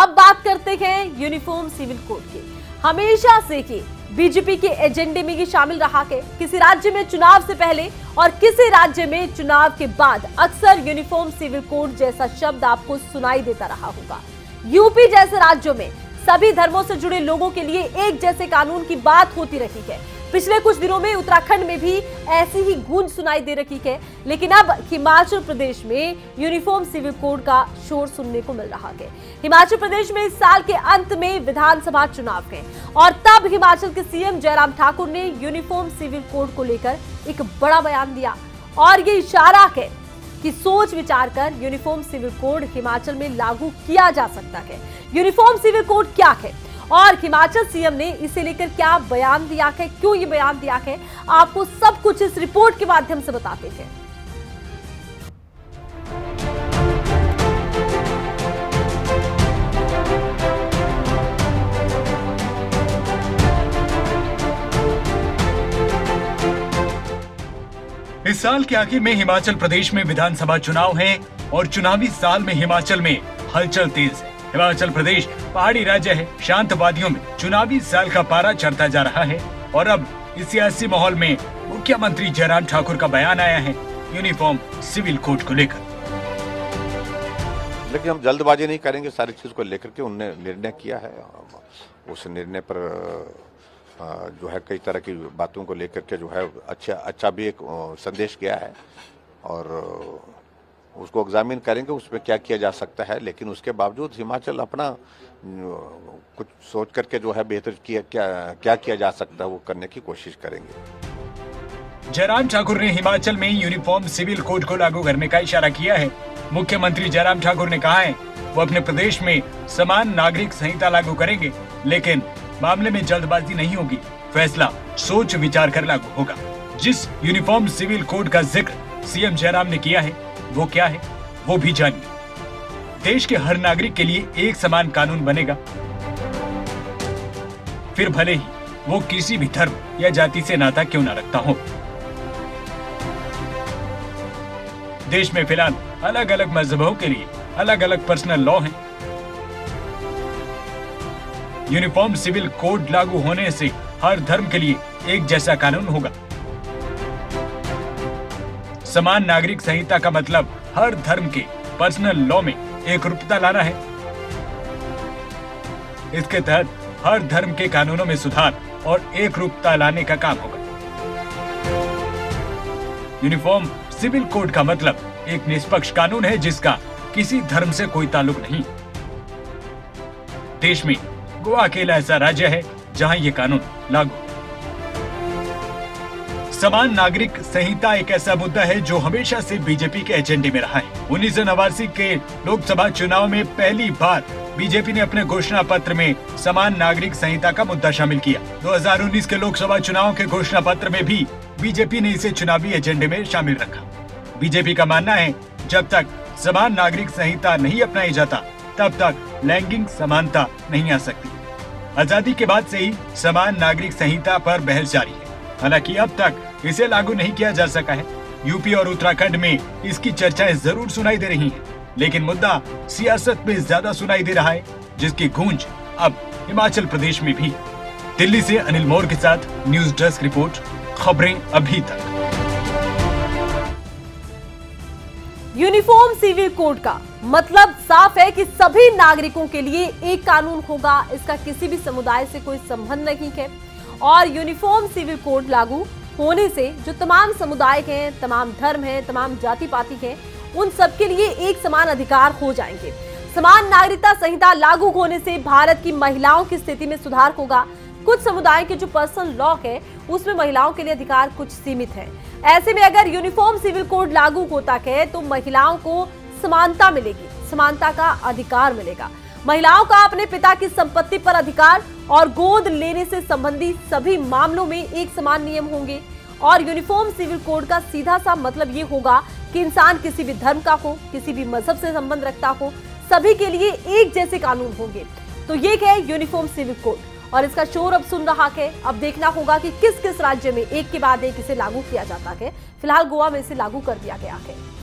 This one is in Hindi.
अब बात करते हैं यूनिफॉर्म सिविल कोड की। हमेशा से ही बीजेपी के एजेंडे में ये शामिल रहा है। किसी राज्य में चुनाव से पहले और किसी राज्य में चुनाव के बाद अक्सर यूनिफॉर्म सिविल कोड जैसा शब्द आपको सुनाई देता रहा होगा। यूपी जैसे राज्यों में सभी धर्मों से जुड़े लोगों के लिए एक जैसे कानून की बात होती रही है। पिछले कुछ दिनों में उत्तराखंड में भी ऐसी ही गूंज सुनाई दे रही है, लेकिन अब हिमाचल प्रदेश में यूनिफॉर्म सिविल कोड का शोर सुनने को मिल रहा है। हिमाचल प्रदेश में इस साल के अंत में विधानसभा चुनाव है और तब हिमाचल के सीएम जयराम ठाकुर ने यूनिफॉर्म सिविल कोड को लेकर एक बड़ा बयान दिया और ये इशारा है कि सोच विचार कर यूनिफॉर्म सिविल कोड हिमाचल में लागू किया जा सकता है। यूनिफॉर्म सिविल कोड क्या है और हिमाचल सीएम ने इसे लेकर क्या बयान दिया है, क्यों ये बयान दिया है, आपको सब कुछ इस रिपोर्ट के माध्यम से बताते हैं। इस साल के आखिर में हिमाचल प्रदेश में विधानसभा चुनाव है और चुनावी साल में हिमाचल में हलचल तेज है। हिमाचल प्रदेश पहाड़ी राज्य है। शांत वादियों में चुनावी साल का पारा चढ़ता जा रहा है और अब इस सियासी माहौल में मुख्यमंत्री जयराम ठाकुर का बयान आया है यूनिफॉर्म सिविल कोड को लेकर। लेकिन हम जल्दबाजी नहीं करेंगे, सारी चीज को लेकर के उन्होंने निर्णय किया है। उस निर्णय पर जो है कई तरह की बातों को लेकर के जो है अच्छा भी एक संदेश गया है और उसको एग्जामिन करेंगे उसमें क्या किया जा सकता है। लेकिन उसके बावजूद हिमाचल अपना कुछ सोच करके जो है बेहतर क्या किया जा सकता है वो करने की कोशिश करेंगे। जयराम ठाकुर ने हिमाचल में यूनिफॉर्म सिविल कोड को लागू करने का इशारा किया है। मुख्यमंत्री जयराम ठाकुर ने कहा है वो अपने प्रदेश में समान नागरिक संहिता लागू करेंगे, लेकिन मामले में जल्दबाजी नहीं होगी। फैसला सोच विचार कर लागू होगा। जिस यूनिफॉर्म सिविल कोड का जिक्र सीएम जयराम ने किया है वो क्या है वो भी जानिए। देश के हर नागरिक के लिए एक समान कानून बनेगा, फिर भले ही वो किसी भी धर्म या जाति से नाता क्यों न रखता हो। देश में फिलहाल अलग अलग मजहबों के लिए अलग अलग पर्सनल लॉ हैं। यूनिफॉर्म सिविल कोड लागू होने से हर धर्म के लिए एक जैसा कानून होगा। समान नागरिक संहिता का मतलब हर धर्म के पर्सनल लॉ में एकरूपता लाना है। इसके तहत हर धर्म के कानूनों में सुधार और एकरूपता लाने का काम होगा। यूनिफॉर्म सिविल कोड का मतलब एक निष्पक्ष कानून है जिसका किसी धर्म से कोई ताल्लुक नहीं। देश में गोवा अकेला ऐसा राज्य है जहां ये कानून लागू। समान नागरिक संहिता एक ऐसा मुद्दा है जो हमेशा से बीजेपी के एजेंडे में रहा है। 1989 के लोकसभा चुनाव में पहली बार बीजेपी ने अपने घोषणा पत्र में समान नागरिक संहिता का मुद्दा शामिल किया। 2019 के लोकसभा चुनाव के घोषणा पत्र में भी बीजेपी ने इसे चुनावी एजेंडे में शामिल रखा। बीजेपी का मानना है जब तक समान नागरिक संहिता नहीं अपनाई जाता तब तक लैंगिक समानता नहीं आ सकती। आजादी के बाद से ही समान नागरिक संहिता पर बहस जारी है। हालांकि अब तक इसे लागू नहीं किया जा सका है। यूपी और उत्तराखंड में इसकी चर्चाएं जरूर सुनाई दे रही हैं, लेकिन मुद्दा सियासत में ज्यादा सुनाई दे रहा है, जिसकी गूंज अब हिमाचल प्रदेश में भी। दिल्ली से अनिल मोर के साथ न्यूज डेस्क रिपोर्ट, खबरें अभी तक। यूनिफॉर्म सिविल कोड का मतलब साफ है कि सभी नागरिकों के लिए एक कानून होगा। इसका किसी भी समुदाय से कोई संबंध नहीं है और यूनिफॉर्म सिविल कोड लागू होने से जो तमाम समुदाय हैं, तमाम धर्म हैं, तमाम जाति पाति हैं, उन सबके लिए एक समान अधिकार हो जाएंगे। समान नागरिकता संहिता लागू होने से भारत की महिलाओं की स्थिति में सुधार होगा। कुछ समुदाय के जो पर्सनल लॉ है उसमें महिलाओं के लिए अधिकार कुछ सीमित है। ऐसे में अगर यूनिफॉर्म सिविल कोड लागू होता है तो महिलाओं को समानता मिलेगी, समानता का अधिकार मिलेगा। महिलाओं का अपने पिता की संपत्ति पर अधिकार और गोद लेने से संबंधित सभी मामलों में एक समान नियम होंगे। और यूनिफॉर्म सिविल कोड का सीधा सा मतलब ये होगा कि इंसान किसी भी धर्म का हो, किसी भी मजहब से संबंध रखता हो, सभी के लिए एक जैसे कानून होंगे। तो ये है यूनिफॉर्म सिविल कोड और इसका शोर अब सुन रहा है। अब देखना होगा कि किस किस राज्य में एक के बाद एक इसे लागू किया जाता है। फिलहाल गोवा में इसे लागू कर दिया गया है।